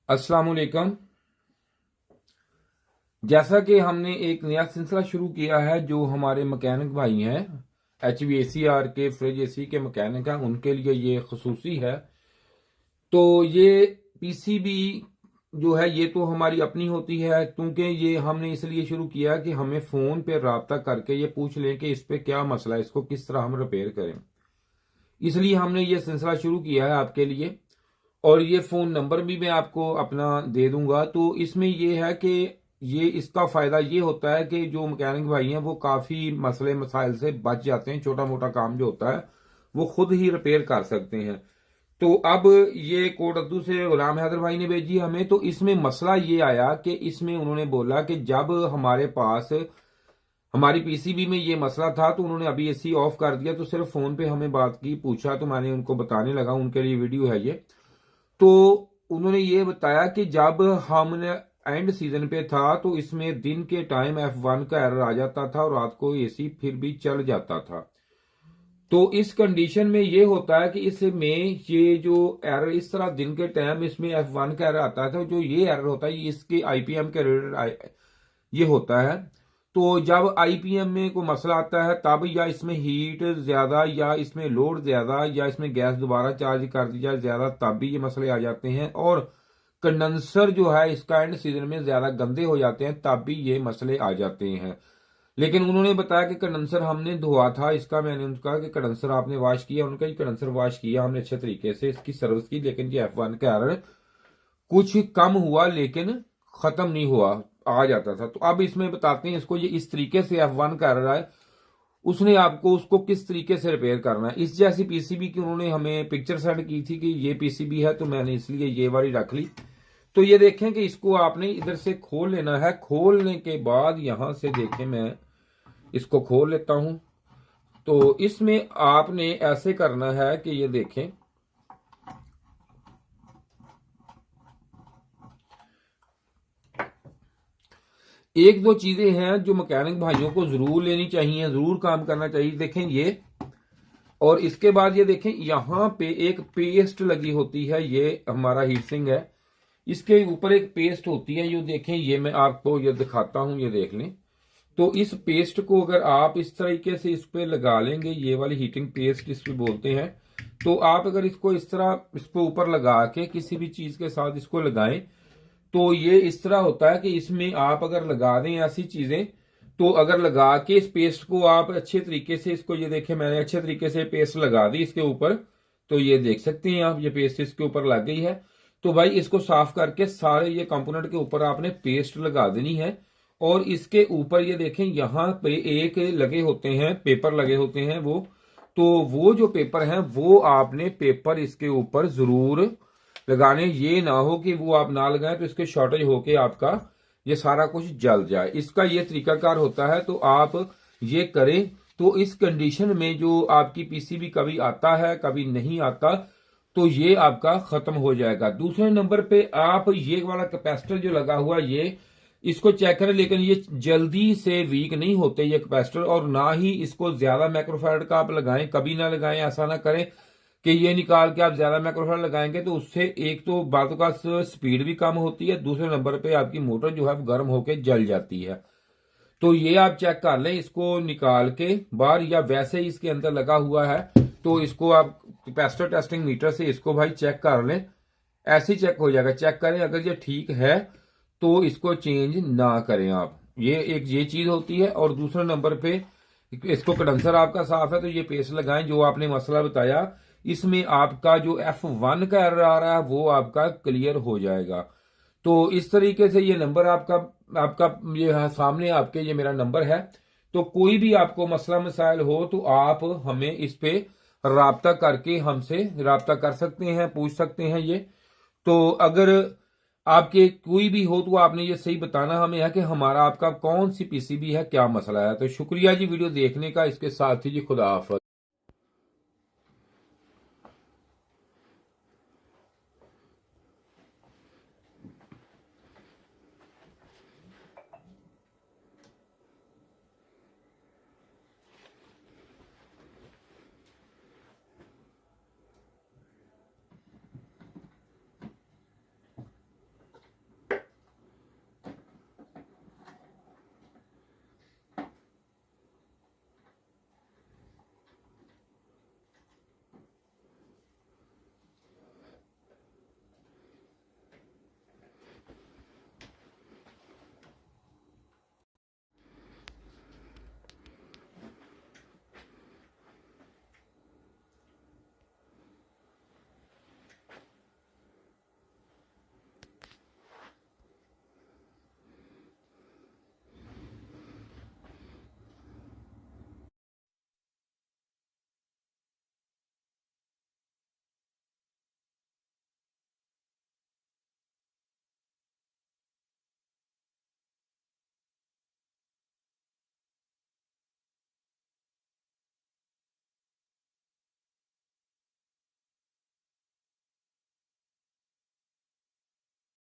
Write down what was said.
अस्सलाम वालेकुम। जैसा कि हमने एक नया सिलसिला शुरू किया है, जो हमारे मैकेनिक भाई हैं HVACR के फ्रिज एसी के मैकेनिक हैं, उनके लिए ये खसूसी है। तो ये पीसीबी जो है ये तो हमारी अपनी होती है, क्योंकि ये हमने इसलिए शुरू किया कि हमें फ़ोन पे रब्ता करके ये पूछ लें कि इस पे क्या मसला है, इसको किस तरह हम रिपेयर करें। इसलिए हमने ये सिलसिला शुरू किया है आपके लिए। और ये फ़ोन नंबर भी मैं आपको अपना दे दूंगा। तो इसमें ये है कि ये इसका फ़ायदा ये होता है कि जो मैकेनिक भाई हैं वो काफ़ी मसले मसाइल से बच जाते हैं। छोटा मोटा काम जो होता है वो खुद ही रिपेयर कर सकते हैं। तो अब ये कोटद्दू से गुलाम हैदर भाई ने भेजी हमें। तो इसमें मसला ये आया कि इसमें उन्होंने बोला कि जब हमारे पास हमारी पीसीबी में ये मसला था तो उन्होंने अभी एसी ऑफ कर दिया, तो सिर्फ फ़ोन पे हमें बात की, पूछा, तो मैंने उनको बताने लगा, उनके लिए वीडियो है ये। तो उन्होंने ये बताया कि जब हमने एंड सीजन पे था तो इसमें दिन के टाइम F1 का एरर आ जाता था और रात को एसी फिर भी चल जाता था। तो इस कंडीशन में ये होता है कि इसमें ये जो एरर इस तरह दिन के टाइम इसमें F1 का एरर आता था, जो ये एरर होता है ये इसके आईपीएम के रिलेटेड ये होता है। तो जब आईपीएम में कोई मसला आता है तब या इसमें हीट ज्यादा या इसमें लोड ज्यादा या इसमें गैस दोबारा चार्ज कर दी जाए ज्यादा, तब भी ये मसले आ जाते हैं। और कंडेंसर जो है इसका एंड सीजन में ज्यादा गंदे हो जाते हैं, तब भी ये मसले आ जाते हैं। लेकिन उन्होंने बताया कि कंडेंसर हमने धोआ था इसका। मैंने उनका कहा कि कंडेंसर आपने वॉश किया? उनका कंडेंसर वॉश किया हमने अच्छे तरीके से, इसकी सर्विस की, लेकिन ये F1 का एरर कुछ कम हुआ लेकिन खत्म नहीं हुआ, आ जाता था। तो अब इसमें बताते हैं इसको, ये इस तरीके से F1 कर रहा है, उसने आपको उसको किस तरीके से रिपेयर करना है। इस जैसी पीसीबी की उन्होंने हमें पिक्चर सेंड की थी कि ये पीसीबी है, तो मैंने इसलिए ये वाली रख ली। तो ये देखें कि इसको आपने इधर से खोल लेना है। खोलने के बाद यहां से देखें, मैं इसको खोल लेता हूं। तो इसमें आपने ऐसे करना है कि ये देखें, एक दो चीजें हैं जो मैकेनिक भाइयों को जरूर लेनी चाहिए, जरूर काम करना चाहिए। देखें ये, और इसके बाद ये देखें यहां पे एक पेस्ट लगी होती है, ये हमारा हीट सिंक है, इसके ऊपर एक पेस्ट होती है। ये देखें, ये मैं आपको ये दिखाता हूं, ये देख लें। तो इस पेस्ट को अगर आप इस तरीके से इस पे लगा लेंगे, ये वाली हीटिंग पेस्ट इस पे बोलते हैं, तो आप अगर इसको इस तरह इसको ऊपर लगा के किसी भी चीज के साथ इसको लगाएं, तो ये इस तरह होता है कि इसमें आप अगर लगा दें ऐसी चीजें, तो अगर लगा के इस पेस्ट को आप अच्छे तरीके से इसको, ये देखें मैंने अच्छे तरीके से पेस्ट लगा दी इसके ऊपर, तो ये देख सकते हैं आप, ये पेस्ट इसके ऊपर लग गई है। तो भाई इसको साफ करके सारे ये कंपोनेंट के ऊपर आपने पेस्ट लगा देनी है। और इसके ऊपर ये देखें यहां पे एक लगे होते हैं, पेपर लगे होते हैं वो, तो वो जो पेपर हैं वो आपने पेपर इसके ऊपर जरूर लगाने। ये ना हो कि वो आप ना लगाएं तो इसके शॉर्टेज होके आपका ये सारा कुछ जल जाए। इसका ये तरीकाकार होता है, तो आप ये करें। तो इस कंडीशन में जो आपकी पीसीबी कभी आता है कभी नहीं आता, तो ये आपका खत्म हो जाएगा। दूसरे नंबर पे आप ये वाला कैपेसिटर जो लगा हुआ ये इसको चेक करें, लेकिन ये जल्दी से वीक नहीं होते ये कैपेसिटर, और ना ही इसको ज्यादा माइक्रोफैराड का आप लगाएं, कभी ना लगाएं। ऐसा ना करें कि ये निकाल के आप ज्यादा माइक्रोफैराड लगाएंगे तो उससे एक तो बातों का स्पीड भी कम होती है, दूसरे नंबर पे आपकी मोटर जो है गर्म होकर जल जाती है। तो ये आप चेक कर लें, इसको निकाल के बाहर, या वैसे ही इसके अंदर लगा हुआ है तो इसको आप कैपेसिटर टेस्टिंग मीटर से इसको भाई चेक कर लें। ऐसे ही चेक हो जाएगा। चेक करें, अगर ये ठीक है तो इसको चेंज ना करें आप। ये एक ये चीज होती है। और दूसरे नंबर पे इसको कंडेंसर आपका साफ है तो ये पेस्ट लगाएं जो आपने मसला बताया, इसमें आपका जो F1 का एरर आ रहा है वो आपका क्लियर हो जाएगा। तो इस तरीके से ये नंबर आपका आपका ये सामने आपके ये मेरा नंबर है। तो कोई भी आपको मसला मसाइल हो तो आप हमें इस पे राब्ता करके हमसे राब्ता कर सकते हैं, पूछ सकते हैं ये। तो अगर आपके कोई भी हो तो आपने ये सही बताना हमें है कि हमारा आपका कौन सी पीसीबी है, क्या मसला है। तो शुक्रिया जी वीडियो देखने का। इसके साथ ही जी खुदा हाफिज।